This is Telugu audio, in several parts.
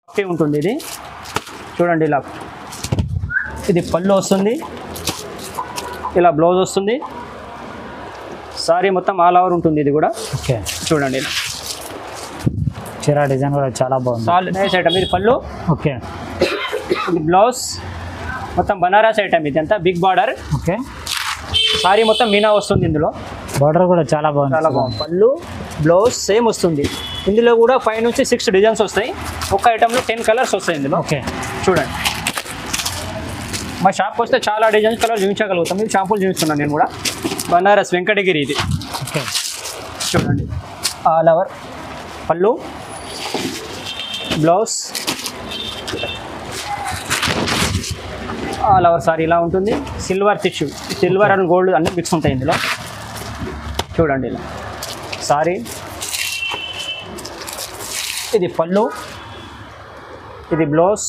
ఉంటుంది ఇది చూడండి ఇలా ఇది పళ్ళు వస్తుంది ఇలా బ్లౌజ్ వస్తుంది సారీ మొత్తం ఆల్ ఓవర్ ఉంటుంది ఇది కూడా ఓకే చూడండి చీర డిజైన్ కూడా చాలా బాగుంది సాల్ నైస్ ఐటమ్ ఇది పళ్ళు ఓకే ఇది బ్లౌజ్ మొత్తం బనారస్ ఐటమ్ ఇది అంతా బిగ్ బార్డర్ ఓకే సారీ మొత్తం మీనా వస్తుంది ఇందులో బార్డర్ కూడా చాలా బాగుంది పళ్ళు బ్లౌజ్ సేమ్ వస్తుంది ఇందులో కూడా 5 నుంచి 6 డిజైన్స్ వస్తాయి ఒక ఐటెంలో 10 కలర్స్ వస్తాయి ఇందులో ఓకే చూడండి మా షాప్కి వస్తే చాలా డిజైన్స్ కలర్ చూపించగలుగుతాం ఇది షాంపులు చూపిస్తున్నాను నేను కూడా బనారస్ వెంకటగిరి ఇది ఓకే చూడండి ఆల్ ఓవర్ పళ్ళు బ్లౌజ్ ఆల్ ఓవర్ సారీ ఇలా ఉంటుంది silver tissue silver and gold అన్నీ మిక్స్ ఉంటాయి ఇందులో చూడండి ఇలా సారీ ఇది పళ్ళు ఇది బ్లౌజ్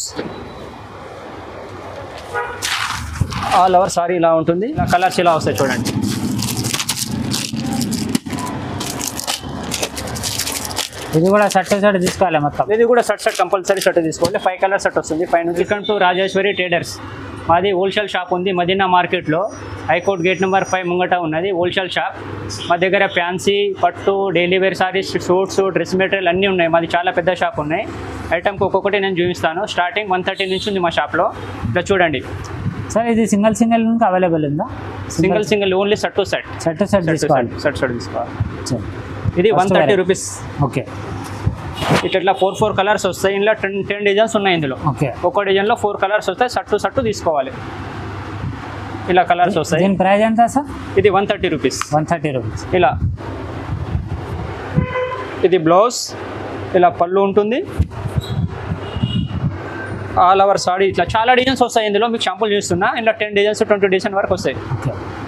ఆల్ ఓవర్ సారీ ఇలా ఉంటుంది ఇలా కలర్స్ ఇలా వస్తాయి చూడండి ఇది కూడా షర్ట్ తీసుకోవాలి మొత్తం ఇది కూడా షర్ట్ కంపల్సరీ షర్ట్ తీసుకోవాలి 5 కలర్ షర్ట్ వస్తుంది 5 నుంచి వెల్కమ్ టు రాజేశ్వరి ట్రేడర్స్ మాది హోల్సేల్ షాప్ ఉంది మదీనా మార్కెట్లో హైకోర్ట్ గేట్ నెంబర్ 5 ముంగట ఉన్నది హోల్సేల్ షాప్ మా దగ్గర ఫ్యాన్సీ పట్టు daily wear saris suits dress material అన్నీ ఉన్నాయి మాది చాలా పెద్ద షాప్ ఉన్నాయి ఐటమ్కి ఒక్కొక్కటి నేను చూపిస్తాను స్టార్టింగ్ 130 నుంచి ఉంది మా షాప్లో ఇట్లా చూడండి సార్ ఇది సింగిల్ ఇంకా అవైలబుల్ ఉందా single only set to set set తీసుకోవాలి ఇది 130 రూపీస్ ఓకే ఇట్లా 4 కలర్స్ వస్తాయి ఇందులో 10 డిజైన్స్ ఉన్నాయి ఇందులో ఓకే ఒక డిజైన్లో 4 కలర్స్ వస్తాయి సట్టు తీసుకోవాలి ఇలా కలర్స్ వస్తాయి దీని ప్రైస్ ఎంత సార్ ఇది 130 రూపీస్ ఇలా ఇది బ్లౌజ్ ఇలా పళ్ళు ఉంటుంది ఆల్ ఓవర్ సారీ ఇట్లా చాలా డిజైన్స్ వస్తాయి ఇందులో మీకు షాంపుల్ చూస్తున్నా ఇలా 10 డిజైన్స్ 20 డిజైన్ వరకు వస్తాయి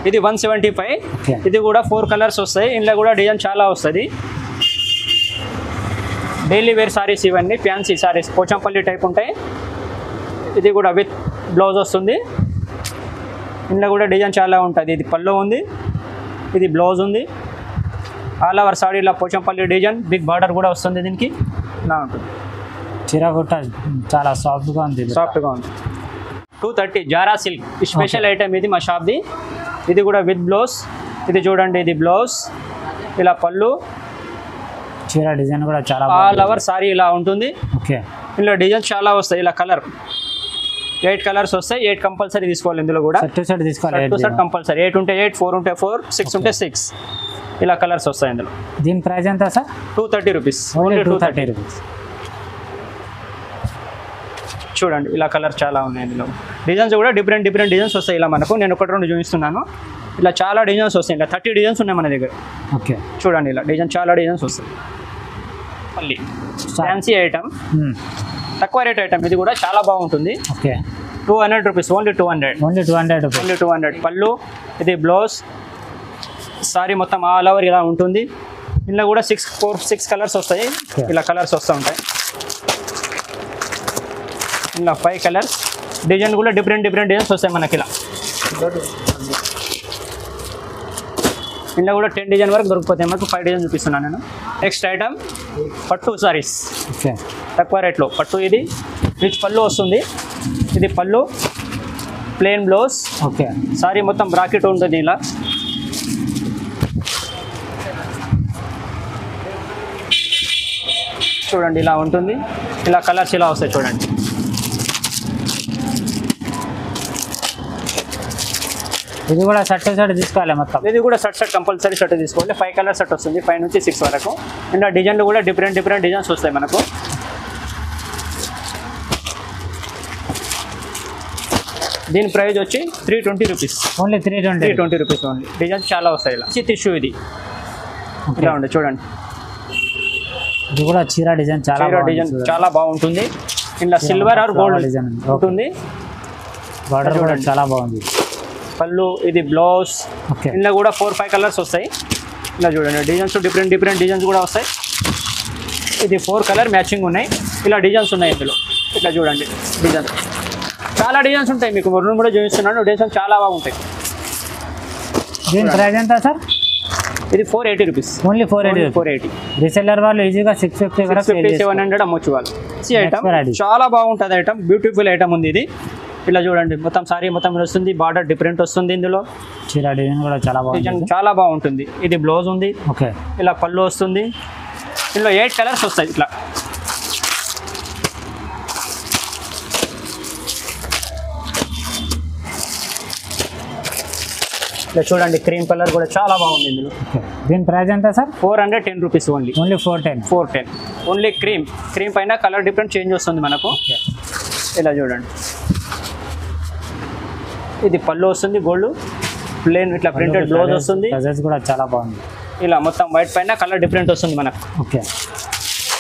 ఇది 175 ఇది కూడా 4 కలర్స్ వస్తాయి ఇందులో కూడా డిజైన్ చాలా వస్తుంది డైలీ వేర్ సారీస్ ఇవన్నీ ఫ్యాన్సీ సారీస్ పోచంపల్లి టైప్ ఉంటాయి ఇది కూడా విత్ బ్లౌజ్ వస్తుంది ఇందులో కూడా డిజైన్ చాలా ఉంటుంది ఇది పళ్ళు ఉంది ఇది బ్లౌజ్ ఉంది ఆల్ ఓవర్ సారీ ఇలా పోచంపల్లి డిజైన్ బిగ్ బార్డర్ కూడా వస్తుంది దీనికి ఇలా ఉంటుంది చీర కూడా చాలా సాఫ్ట్గా ఉంది 230 జారా సిల్క్ స్పెషల్ ఐటమ్ ఇది మా షాప్ది ఇది కూడా విత్ బ్లౌజ్ ఇది చూడండి ఇది బ్లౌజ్ ఇలా పళ్ళు చీర డిజైన్ కూడా చాలా ఆల్ ఓవర్ సారీ ఇలా ఉంటుంది ఓకే ఇందులో డిజైన్ చాలా వస్తాయి ఇలా కలర్ 8 కలర్స్ వస్తాయి 8 కంపల్సరీ తీసుకోవాలి ఇందులో కూడా సెట్ తీసుకోవాలి కంపల్సరీ 8 ఉంటే 8 4 ఉంటే 4 6 ఉంటే 6 ఇలా కలర్స్ వస్తాయి ఇందులో దీని ప్రైస్ ఎంత సార్ 230 రూపీస్ ఓన్లీ 230 రూపీస్ చూడండి ఇలా కలర్ చాలా ఉన్నాయి ఇందులో డిజైన్స్ కూడా డిఫరెంట్ డిజైన్స్ వస్తాయి ఇలా మనకు నేను 1-2 చూపిస్తున్నాను ఇలా చాలా డిజైన్స్ వస్తాయి ఇలా 30 డిజైన్స్ ఉన్నాయి మన దగ్గర ఓకే చూడండి ఇలా చాలా డిజైన్స్ వస్తాయి మళ్ళీ ఫ్యాన్సీ ఐటమ్ తక్కువ రేట్ ఐటమ్ ఇది కూడా చాలా బాగుంటుంది ఓకే 200 రూపీస్ ఓన్లీ 200 పళ్ళు ఇది బ్లౌజ్ సారీ మొత్తం ఆల్ ఓవర్ ఇలా ఉంటుంది ఇందులో కూడా 6 కలర్స్ వస్తాయి ఇలా కలర్స్ వస్తూ ఉంటాయి ఇలా 5 కలర్స్ డిజైన్ కూడా డిఫరెంట్ డిజైన్స్ వస్తాయి మనకి ఇలా ఇందులో కూడా 10 డిజైన్ వరకు దొరికిపోతాయి మనకు 5 డిజైన్ చూపిస్తున్నాను నేను నెక్స్ట్ ఐటమ్ పట్టు సారీస్ ఓకే తక్కువ రేట్లో పట్టు ఇది రిచ్ పళ్ళు వస్తుంది ఇది పళ్ళు ప్లెయిన్ బ్లౌజ్ ఓకే సారీ మొత్తం బ్రాకెట్ ఉంటుంది ఇలా చూడండి ఇలా ఉంటుంది ఇలా కలర్స్ ఇలా వస్తాయి చూడండి ఇది కూడా షర్ట్ తీసుకోవాలి మొత్తం ఇది కూడా షర్ట్ కంపల్సరీ షర్ట్ తీసుకోవాలి 5 కలర్ షర్ట్ వస్తుంది 5 నుంచి 6 వరకు ఇంకా డిజైన్లు కూడా డిఫరెంట్ డిజైన్స్ వస్తాయి మనకు దీని ప్రైస్ వచ్చి 320 rupees only 320 rupees only designs చాలా వస్తాయి ఇలా టిష్యూ ఇది ఇలా ఉంది చూడండి ఇది కూడా చీర డిజైన్ చాలా బాగుంటుంది ఇలా సిల్వర్ ఆర్ గోల్డ్ డిజైన్ ఉంటుంది బార్డర్ కూడా చాలా బాగుంది పళ్ళు ఇది బ్లౌజ్ ఇందులో కూడా 4-5 కలర్స్ వస్తాయి ఇలా చూడండి డిజైన్స్ డిఫరెంట్ డిజైన్స్ కూడా వస్తాయి ఇది 4 కలర్ మ్యాచింగ్ ఉన్నాయి ఇలా డిజైన్స్ ఉన్నాయి ఇందులో ఇట్లా చూడండి డిజైన్స్ చాలా డిజైన్స్ ఉంటాయి మీకు 2 కూడా చూపిస్తున్నాను డిజైన్స్ చాలా బాగుంటాయి దీని ప్రైస్ ఎంత సార్ ఇది 480 రూపీస్. ఓన్లీ 480. 480. రీసెల్లర్ వాళ్ళు ఈజీగా 650 వరకు 700 అమ్మొచ్చు వాళ్ళు. ఈ ఐటమ్ variety. చాలా బాగుంటుంది ఐటమ్, బ్యూటిఫుల్ ఐటమ్ ఉంది ఇది. ఇలా చూడండి మొత్తం సారీ మొత్తం వస్తుంది, బార్డర్ డిఫరెంట్ వస్తుంది, ఇందులో చీర డిజైన్ కూడా చాలా బాగుంది. చాలా బాగుంటుంది. ఇది బ్లౌజ్ ఉంది, ఓకే. ఇలా పళ్ళు వస్తుంది, ఇందులో 8 కలర్స్ వస్తాయి. ఇట్లా ఇలా చూడండి, క్రీమ్ కలర్ కూడా చాలా బాగుంది ఇందులో. దీని ప్రైస్ ఎంత sir? 410 rupees only. Only 410. 410 only. Cream పైన కలర్ డిఫరెంట్ చేంజ్ వస్తుంది మనకు. ఇలా చూడండి, ఇది పళ్ళు వస్తుంది, గోల్డ్ ప్లేన్ ఇట్లా ప్రింటెడ్ బ్లౌజ్ వస్తుంది. ప్రైస్ కూడా చాలా బాగుంది. ఇలా మొత్తం వైట్ పైన కలర్ డిఫరెంట్ వస్తుంది మనకు. ఓకే,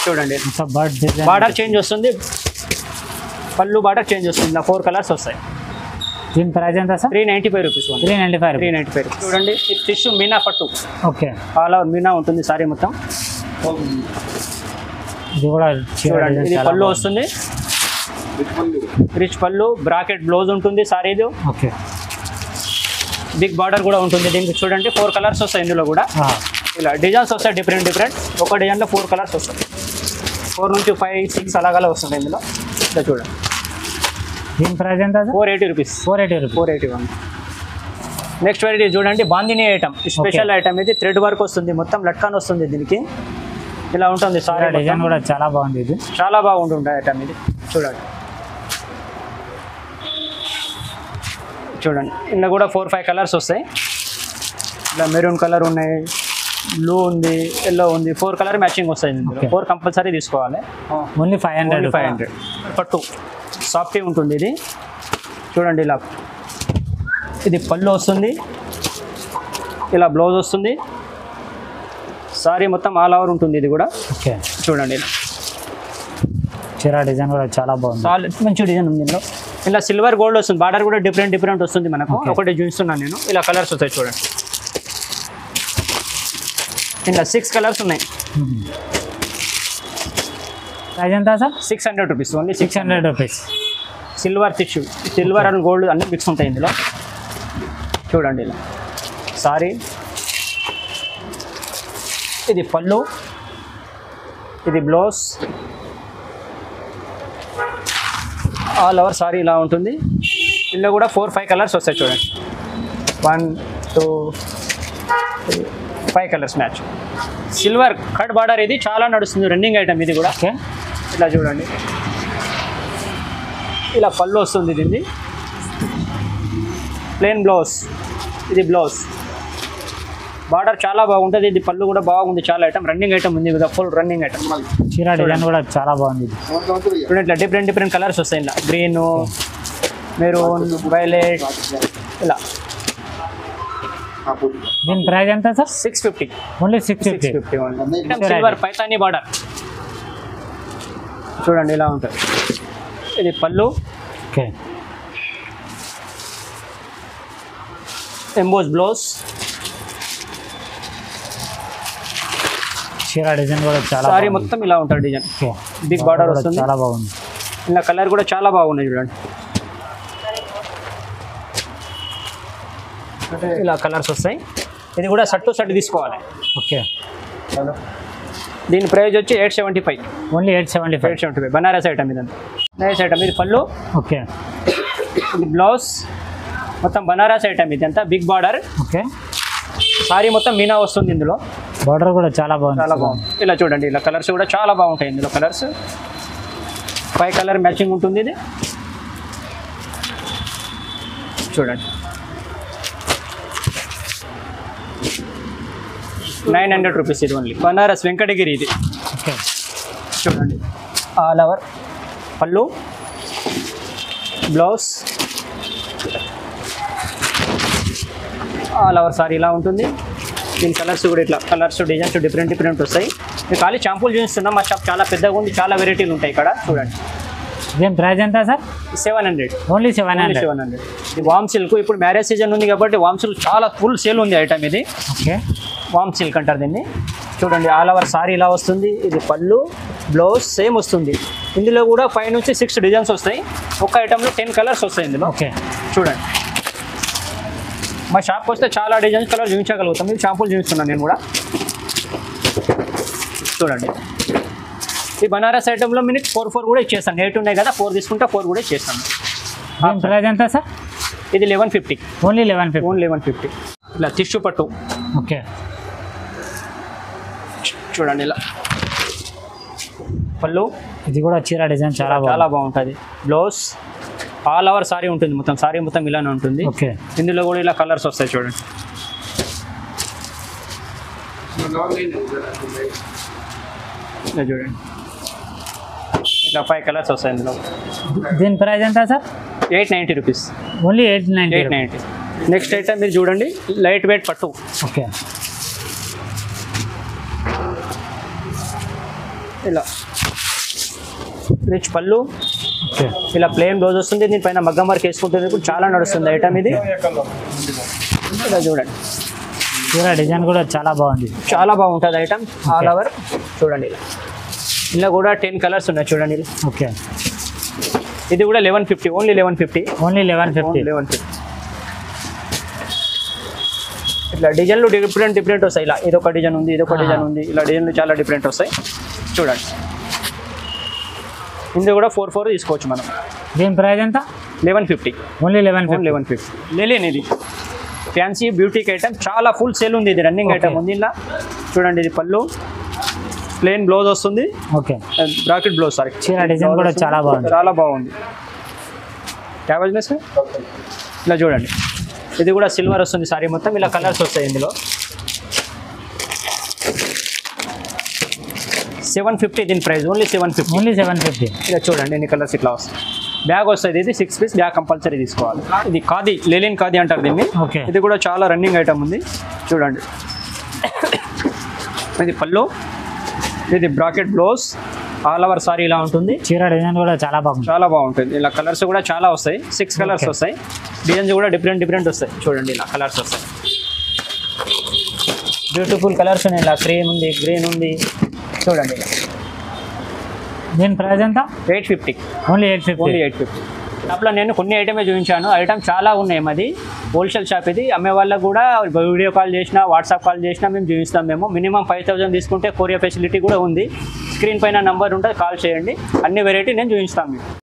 చూడండి బార్డర్ చేంజ్ వస్తుంది, పళ్ళు బార్డర్ చేంజ్ వస్తుంది. ఇలా 4 కలర్స్ వస్తాయి. దీని ప్రైస్ ఎంత సార్? 395 రూపీస్. 395. చూడండి, ఇది టిష్యూ మీనా పట్టు. ఓకే, ఆల్ ఓవర్ మీనా ఉంటుంది సారీ మొత్తం. ఇది కూడా చూడండి, ఇది పళ్ళు వస్తుంది, రిచ్ పళ్ళు, బ్రాకెట్ బ్లౌజ్ ఉంటుంది సారీ. ఇది ఓకే, బిగ్ బార్డర్ కూడా ఉంటుంది దీనికి. చూడండి 4 కలర్స్ వస్తాయి ఇందులో కూడా. ఇలా డిజైన్స్ వస్తాయి డిఫరెంట్. ఒక డిజైన్లో 4 కలర్స్ వస్తాయి. 4 నుంచి 5, 6 అలాగలా వస్తుంది ఇందులో. ఇలా చూడండి, దీని ప్రైస్ ఎంత? 480 రూపీస్. 481. నెక్స్ట్ వెరైటీ చూడండి, బాందిని ఐటమ్, స్పెషల్ ఐటమ్. ఇది థ్రెడ్ వర్క్ వస్తుంది, మొత్తం లట్కాన్ వస్తుంది దీనికి. ఇలా ఉంటుంది సారీ డిజైన్ కూడా చాలా బాగుంది. ఇది చాలా బాగుంటుంది ఐటమ్ ఇది. చూడండి ఇందులో కూడా 4-5 కలర్స్ వస్తాయి. ఇలా మెరూన్ కలర్ ఉన్నాయి, బ్లూ ఉంది, ఎల్లో ఉంది. 4 కలర్ మ్యాచింగ్ వస్తాయి ఇందులో. 4 కంపల్సరీ తీసుకోవాలి. ఓన్లీ 500. పట్టు సాఫ్టీ ఉంటుంది ఇది. చూడండి, ఇలా ఇది పళ్ళు వస్తుంది, ఇలా బ్లౌజ్ వస్తుంది, సారీ మొత్తం ఆల్ ఓవర్ ఉంటుంది ఇది కూడా. ఓకే, చూడండి చీర డిజైన్ కూడా చాలా బాగుంది. చాలా మంచి డిజైన్ ఉంది ఇందులో. ఇలా సిల్వర్ గోల్డ్ వస్తుంది, బార్డర్ కూడా డిఫరెంట్ వస్తుంది మనకు. ఒకటి చూస్తున్నాను నేను. ఇలా కలర్స్ వస్తాయి చూడండి, ఇలా 6 కలర్స్ ఉన్నాయి. ప్రైస్ ఎంత sir? 600 rupees only. 600 rupees. Silver tissue, silver and gold అన్ని మిక్స్ ఉంటాయి ఇందులో. చూడండి, ఇలా సారీ, ఇది పళ్ళు, ఇది బ్లౌజ్, ఆల్ ఓవర్ సారీ ఇలా ఉంటుంది. ఇందులో కూడా 4-5 కలర్స్ వస్తాయి చూడండి. 1, 2, 3, 5 colours match. Silver cut border, ఇది చాలా నడుస్తుంది, రన్నింగ్ ఐటమ్ ఇది కూడా. ఓకే, ఇలా చూడండి, ఇలా పళ్ళు వస్తుంది దీన్ని, ప్లెయిన్ బ్లౌజ్, ఇది బ్లౌజ్, బార్డర్ చాలా బాగుంటుంది. ఇది పళ్ళు కూడా బాగుంది, చాలా ఐటమ్ రన్నింగ్ ఐటమ్ ఉంది కదా, ఫుల్ రన్నింగ్ ఐటమ్. చీర డిజైన్ కూడా చాలా బాగుంది. చూడండి, ఇట్లా డిఫరెంట్ కలర్స్ వస్తాయి. ఇలా గ్రీన్, మెరూన్, వైలెట్, ఇలా. దీని ప్రైస్ ఎంత sir? 650. Only 650. Silver Paithani border. చూడండి, ఇలా ఉంటుంది. ఇది పళ్ళు, ఓకే, ఎంబోస్ బ్లౌజ్. చీర డిజైన్ కూడా చాలా సారీ మొత్తం ఇలా ఉంటుంది డిజైన్. ఓకే, బిగ్ బార్డర్ వస్తుంది, చాలా బాగుంది. ఇలా కలర్ కూడా చాలా బాగున్నాయి చూడండి. ఇలా కలర్స్ వస్తాయి. ఇది కూడా షర్ట్ తీసుకోవాలి. ఓకే, దీని ప్రైస్ వచ్చి 875. ఓన్లీ 875. బనారస్ ఐటమ్ ఇదంతా. Nice item. ఇది పళ్ళు, ఓకే, ఇది బ్లౌజ్, మొత్తం బనారస్ ఐటమ్ ఇదంతా. బిగ్ బార్డర్, ఓకే, సారీ మొత్తం మీనా వస్తుంది ఇందులో. బార్డర్ కూడా చాలా బాగుంది. చాలా బాగుంది. ఇలా చూడండి, ఇలా కలర్స్ కూడా చాలా బాగుంటాయి ఇందులో. కలర్స్ 5 కలర్ మ్యాచింగ్ ఉంటుంది ఇది. చూడండి, 900 రూపీస్ ఇది ఓన్లీ. బనారస్ వెంకటగిరి ఇది. ఓకే, చూడండి, ఆల్ ఓవర్ పళ్ళు, బ్లౌజ్, ఆల్ ఓవర్ సారీ ఇలా ఉంటుంది. దీని కలర్స్ కూడా ఇట్లా కలర్స్ డిజైన్స్ డిఫరెంట్ వస్తాయి. మీకు ఖాళీ షాంపూలు చూపిస్తున్నాం. మా షాప్ చాలా పెద్దగా ఉంది, చాలా వెరైటీలు ఉంటాయి ఇక్కడ. చూడండి, దీని ప్రైస్ ఎంత సార్? 700. ఓన్లీ 700. ఇది వామ్ సిల్క్. ఇప్పుడు మ్యారేజ్ సీజన్ ఉంది కాబట్టి వామ్ సిల్క్ చాలా ఫుల్ సేల్ ఉంది ఐటమ్ ఇది. ఓకే, వామ్ సిల్క్ అంటారు దీన్ని. చూడండి, ఆల్ ఓవర్ సారీ ఇలా వస్తుంది. ఇది పళ్ళు, బ్లౌజ్ సేమ్ వస్తుంది. ఇందులో కూడా 5 నుంచి 6 డిజైన్స్ వస్తాయి. ఒక ఐటెంలో 10 కలర్స్ వస్తాయి ఇందులో. ఓకే, చూడండి, మా షాప్కి వస్తే చాలా డిజైన్స్ కలర్ చూపించగలుగుతాం. మీరు షాంపూలు చూపిస్తున్నాను నేను కూడా. చూడండి, ఈ బనారస్ ఐటెంలో మీకు 4 కూడా ఇచ్చేస్తాను. 8 ఉన్నాయి కదా, 4 తీసుకుంటే 4 కూడా ఇచ్చేస్తాను. దీని ప్రైస్ ఎంత సార్? ఇది 1150. ఓన్లీ 1150. ఓన్లీ 1150. ఇలా టిష్యూ పట్టు ఓకే. చూడండి, ఇలా పళ్ళు. ఇది కూడా చీర డిజైన్ చాలా బాగుంటుంది. బ్లౌజ్ ఆల్ ఓవర్ సారీ ఉంటుంది, మొత్తం సారీ మొత్తం ఇలానే ఉంటుంది. ఓకే. ఇందులో కూడా ఇలా కలర్స్ వస్తాయి చూడండి. ఇలా చూడండి, ఇలా 5 కలర్స్ వస్తాయి ఇందులో. దీని ప్రైస్ ఎంత sir? 890 rupees. Only 890. 890. Next item మీరు చూడండి, లైట్ వెయిట్ పట్టు. ఓకే. ఇలా రిచ్ పళ్ళు, ఓకే. ఇలా ప్లెయిన్ బ్లౌజ్ వస్తుంది. దీనిపైన మగ్గం వర్క్ వేసుకుంటుంది. ఇప్పుడు చాలా నడుస్తుంది ఐటమ్ ఇది. ఇలా చూడండి, చీర డిజైన్ కూడా చాలా బాగుంది. చాలా బాగుంటుంది ఐటమ్ ఆల్ ఓవర్. చూడండి, ఇలా కూడా 10 కలర్స్ ఉన్నాయి చూడండి. ఓకే. ఇది కూడా 1150. ఓన్లీ 1150. ఓన్లీ 1150. 1150. ఇట్లా డిజైన్లు డిఫరెంట్ వస్తాయి. ఇలా ఇదొక డిజైన్ ఉంది, ఇదొక డిజైన్ ఉంది. ఇలా డిజైన్లు చాలా డిఫరెంట్ వస్తాయి చూడండి. ఇందులో కూడా 4 తీసుకోవచ్చు మనం. దీని ప్రైస్ ఎంత? 1150. ఓన్లీ 1150. లేలేని ఇది ఫ్యాన్సీ బ్యూటీకి ఐటమ్, చాలా ఫుల్ సేల్ ఉంది. ఇది రన్నింగ్ ఐటమ్ ఉంది. ఇలా చూడండి, ఇది పళ్ళు, ప్లెయిన్ బ్లౌజ్ వస్తుంది. ఓకే. Bracket blouse. సారీ, చీర డిజైన్ కూడా చాలా బాగుంది. క్యాబేజ్నెస్. ఇలా చూడండి, ఇది కూడా సిల్వర్ వస్తుంది సారీ మొత్తం. ఇలా కలర్స్ వస్తాయి ఇందులో. 750 దీని ప్రైస్. ఓన్లీ 750. ఓన్లీ 750. ఇలా చూడండి, ఎన్ని కలర్స్ ఇట్లా వస్తాయి. బ్యాగ్ వస్తుంది. ఇది 6 పీస్ బ్యాగ్ కంపల్సరీ తీసుకోవాలి. ఇది ఖాదీ, లేలిన్ ఖాదీ అంటారు దీన్ని. ఓకే. ఇది కూడా చాలా రన్నింగ్ ఐటమ్ ఉంది చూడండి. ఇది పళ్ళు, ఇది bracket blouse, all over sorry ఇలా ఉంటుంది. చీర డిజైన్ కూడా చాలా బాగుంటుంది. ఇలా కలర్స్ కూడా చాలా వస్తాయి. 6 కలర్స్ వస్తాయి. డిజైన్స్ కూడా డిఫరెంట్ వస్తాయి చూడండి. ఇలా కలర్స్ వస్తాయి, బ్యూటిఫుల్ కలర్స్ ఉన్నాయి. ఇలా క్రీమ్ ఉంది, గ్రీన్ ఉంది చూడండి. దీని ప్రైస్ ఎంత? 850. ఓన్లీ 850. షాప్లో నేను కొన్ని ఐటమే చూపించాను. ఐటమ్ చాలా ఉన్నాయి. మాది హోల్సేల్ షాప్. ఇది అమ్మే వాళ్ళకు కూడా వీడియో కాల్ చేసినా, వాట్సాప్ కాల్ చేసినా మేము చూపిస్తాం. మేము మినిమం 5000 తీసుకుంటే కొరియర్ ఫెసిలిటీ కూడా ఉంది. స్క్రీన్ పైన నంబర్ ఉంటుంది, కాల్ చేయండి. అన్ని వెరైటీ నేను చూపిస్తాను మీకు.